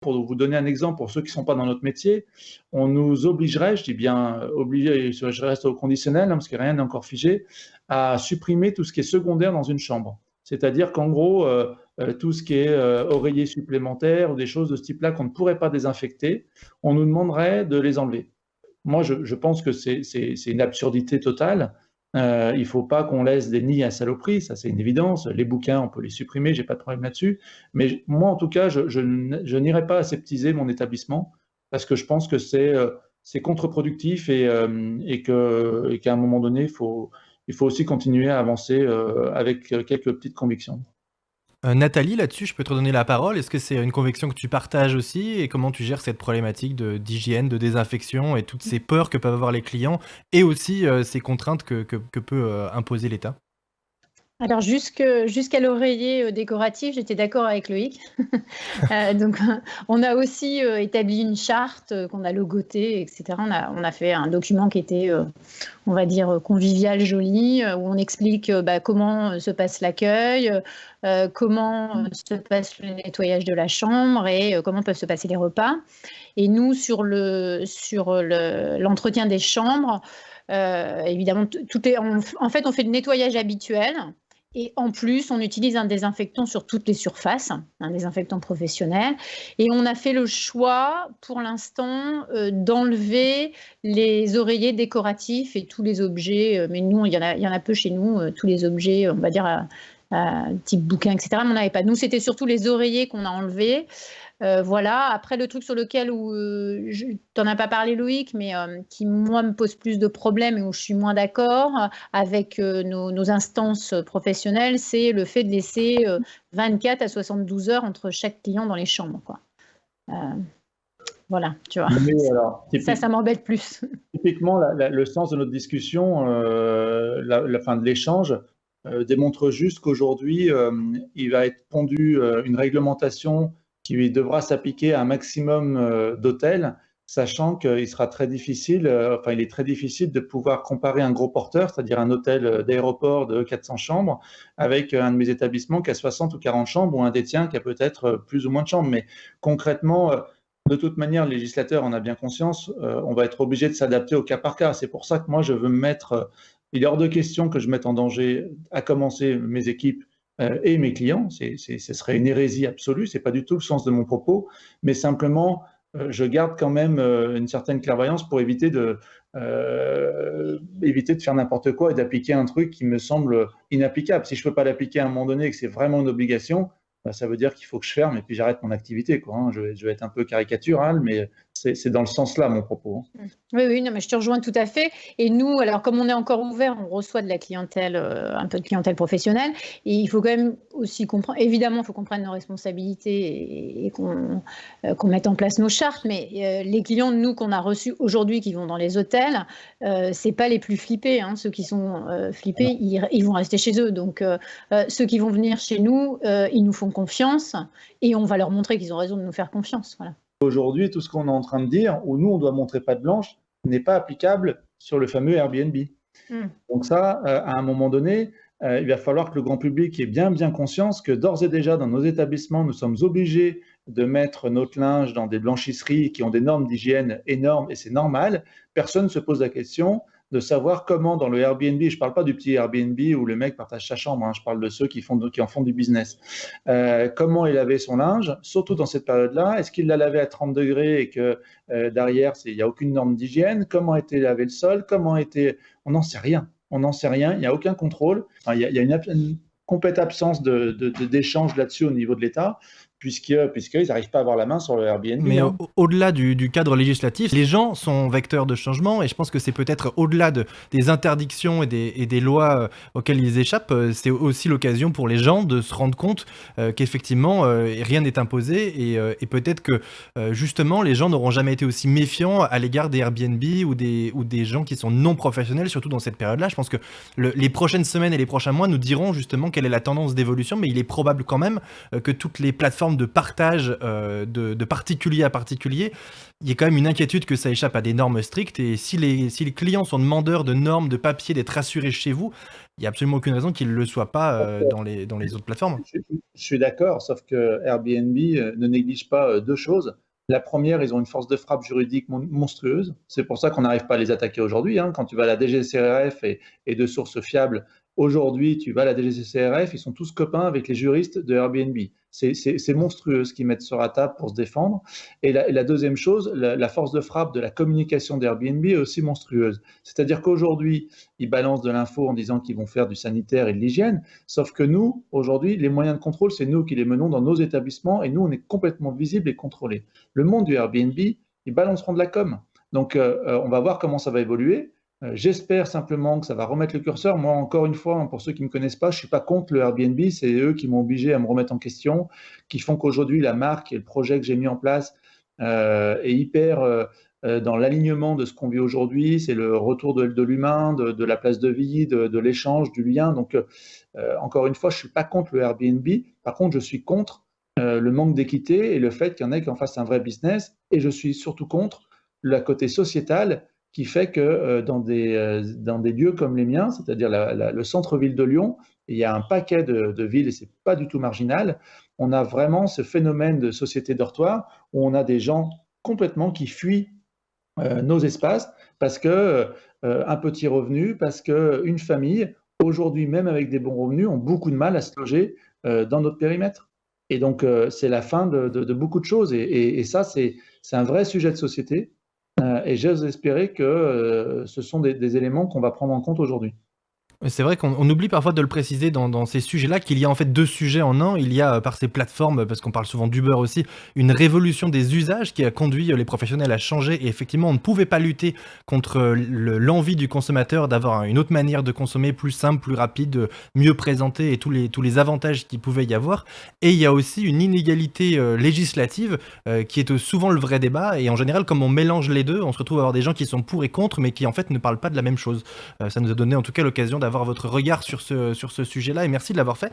Pour vous donner un exemple, pour ceux qui ne sont pas dans notre métier, on nous obligerait, je dis bien obligé, je reste au conditionnel, parce que rien n'est encore figé, à supprimer tout ce qui est secondaire dans une chambre. C'est-à-dire qu'en gros, tout ce qui est oreiller supplémentaire ou des choses de ce type-là qu'on ne pourrait pas désinfecter, on nous demanderait de les enlever. Moi, je pense que c'est une absurdité totale. Il ne faut pas qu'on laisse des nids à saloperie, ça c'est une évidence. Les bouquins, on peut les supprimer, j'ai pas de problème là-dessus. Mais moi, en tout cas, je n'irai pas aseptiser mon établissement parce que je pense que c'est contre-productif et qu'à un moment donné, il faut aussi continuer à avancer avec quelques petites convictions. Nathalie, là-dessus, je peux te redonner la parole. Est-ce que c'est une conviction que tu partages aussi? Et comment tu gères cette problématique d'hygiène, de désinfection et toutes ces peurs que peuvent avoir les clients et aussi ces contraintes que peut imposer l'État? Alors jusqu'à l'oreiller, décoratif, j'étais d'accord avec Loïc. Donc on a aussi, établi une charte, qu'on a logotée et cetera. On a fait un document qui était, on va dire, convivial, joli, où on explique, comment, se passe l'accueil, comment, se passe le nettoyage de la chambre et comment peuvent se passer les repas. Et nous l'entretien des chambres, évidemment tout est en fait, on fait le nettoyage habituel et en plus, on utilise un désinfectant sur toutes les surfaces, un désinfectant professionnel. Et on a fait le choix, pour l'instant, d'enlever les oreillers décoratifs et tous les objets. Mais nous, il y en a peu chez nous, tous les objets, on va dire, type bouquin, etc. Mais on n'avait pas. Nous, c'était surtout les oreillers qu'on a enlevés. Voilà. Après, le truc sur lequel tu n'en as pas parlé, Loïc, mais qui, moi, me pose plus de problèmes et où je suis moins d'accord avec nos instances professionnelles, c'est le fait de laisser 24 à 72 heures entre chaque client dans les chambres, quoi. Voilà, tu vois. Mais alors, Ça m'embête plus. typiquement, le sens de notre discussion, la fin de l'échange, démontre juste qu'aujourd'hui, il va être pondu une réglementation qui devra s'appliquer à un maximum d'hôtels, sachant qu'il sera très difficile, il est très difficile de pouvoir comparer un gros porteur, c'est-à-dire un hôtel d'aéroport de 400 chambres, avec un de mes établissements qui a 60 ou 40 chambres, ou un des tiens qui a peut-être plus ou moins de chambres. Mais concrètement, de toute manière, le législateur en a bien conscience, on va être obligé de s'adapter au cas par cas. C'est pour ça que moi, je veux me mettre. Il est hors de question que je mette en danger, à commencer mes équipes et mes clients. Ce serait une hérésie absolue. C'est pas du tout le sens de mon propos, mais simplement, je garde quand même une certaine clairvoyance pour éviter de faire n'importe quoi et d'appliquer un truc qui me semble inapplicable. Si je peux pas l'appliquer à un moment donné et que c'est vraiment une obligation, ça veut dire qu'il faut que je ferme et puis j'arrête mon activité, quoi, hein. Je vais être un peu caricatural, mais c'est dans le sens-là mon propos, hein. Oui, oui, non, mais je te rejoins tout à fait. Et nous, alors comme on est encore ouvert, on reçoit de la clientèle, un peu de clientèle professionnelle. Et il faut quand même aussi comprendre, évidemment, il faut qu'on prenne nos responsabilités et qu'on mette en place nos chartes. Mais les clients, nous, qu'on a reçus aujourd'hui, qui vont dans les hôtels, c'est pas les plus flippés, hein. Ceux qui sont flippés, ils vont rester chez eux. Donc, ceux qui vont venir chez nous, ils nous font confiance et on va leur montrer qu'ils ont raison de nous faire confiance. Voilà. Aujourd'hui, tout ce qu'on est en train de dire, où nous, on doit montrer patte blanche, n'est pas applicable sur le fameux Airbnb. Donc ça, à un moment donné, il va falloir que le grand public ait bien conscience que d'ores et déjà, dans nos établissements, nous sommes obligés de mettre notre linge dans des blanchisseries qui ont des normes d'hygiène énormes, et c'est normal. Personne ne se pose la question de savoir comment dans le Airbnb, je ne parle pas du petit Airbnb où le mec partage sa chambre, hein, je parle de ceux qui en font du business. Comment il lavait son linge, surtout dans cette période-là. Est-ce qu'il l'a lavé à 30 degrés et que derrière, il n'y a aucune norme d'hygiène? Comment était lavé le sol? On n'en sait rien. On n'en sait rien, il n'y a aucun contrôle. Enfin, il y a une complète absence d'échange là-dessus au niveau de l'État, puisqu'ils n'arrivent pas à avoir la main sur le Airbnb. Mais hein. Au-delà du cadre législatif, les gens sont vecteurs de changement et je pense que c'est peut-être au-delà des interdictions et des lois auxquelles ils échappent, c'est aussi l'occasion pour les gens de se rendre compte qu'effectivement rien n'est imposé et peut-être que justement les gens n'auront jamais été aussi méfiants à l'égard des Airbnb ou des gens qui sont non professionnels, surtout dans cette période-là. Je pense que les prochaines semaines et les prochains mois nous diront justement quelle est la tendance d'évolution, mais il est probable quand même que toutes les plateformes de partage de particulier à particulier, il y a quand même une inquiétude que ça échappe à des normes strictes et si les clients sont demandeurs de normes, de papier, d'être rassurés chez vous, il n'y a absolument aucune raison qu'il ne le soit pas dans les autres plateformes. Je suis d'accord, sauf que Airbnb ne néglige pas deux choses. La première, ils ont une force de frappe juridique monstrueuse. C'est pour ça qu'on n'arrive pas à les attaquer aujourd'hui. Quand tu vas à la DGCCRF et de sources fiables, aujourd'hui, tu vas à la DGCCRF, ils sont tous copains avec les juristes de Airbnb. C'est monstrueux ce qu'ils mettent sur la table pour se défendre. Et la deuxième chose, la force de frappe de la communication d'Airbnb est aussi monstrueuse. C'est-à-dire qu'aujourd'hui, ils balancent de l'info en disant qu'ils vont faire du sanitaire et de l'hygiène, sauf que nous, aujourd'hui, les moyens de contrôle, c'est nous qui les menons dans nos établissements et nous, on est complètement visibles et contrôlés. Le monde du Airbnb, ils balanceront de la com. Donc, on va voir comment ça va évoluer. J'espère simplement que ça va remettre le curseur. Moi, encore une fois, pour ceux qui ne me connaissent pas, je ne suis pas contre le Airbnb. C'est eux qui m'ont obligé à me remettre en question, qui font qu'aujourd'hui, la marque et le projet que j'ai mis en place est hyper dans l'alignement de ce qu'on vit aujourd'hui. C'est le retour de l'humain, de la place de vie, de l'échange, du lien. Donc, encore une fois, je ne suis pas contre le Airbnb. Par contre, je suis contre le manque d'équité et le fait qu'il y en ait qui en fassent un vrai business. Et je suis surtout contre le côté sociétal qui fait que dans des lieux comme les miens, c'est-à-dire le centre-ville de Lyon, il y a un paquet de villes, et ce n'est pas du tout marginal, on a vraiment ce phénomène de société dortoir où on a des gens complètement qui fuient nos espaces parce que un petit revenu, parce qu'une famille, aujourd'hui même avec des bons revenus, ont beaucoup de mal à se loger dans notre périmètre. Et donc, c'est la fin de beaucoup de choses. Et ça, c'est un vrai sujet de société. Et j'ose espérer que ce sont des éléments qu'on va prendre en compte aujourd'hui. C'est vrai qu'on oublie parfois de le préciser dans ces sujets-là, qu'il y a en fait deux sujets en un. Il y a par ces plateformes, parce qu'on parle souvent d'Uber aussi, une révolution des usages qui a conduit les professionnels à changer. Et effectivement, on ne pouvait pas lutter contre l'envie du consommateur d'avoir une autre manière de consommer, plus simple, plus rapide, mieux présentée et tous les avantages qu'il pouvait y avoir. Et il y a aussi une inégalité législative qui est souvent le vrai débat. Et en général, comme on mélange les deux, on se retrouve à avoir des gens qui sont pour et contre, mais qui en fait ne parlent pas de la même chose. Ça nous a donné en tout cas l'occasion d'avoir votre regard sur ce sujet-là et merci de l'avoir fait.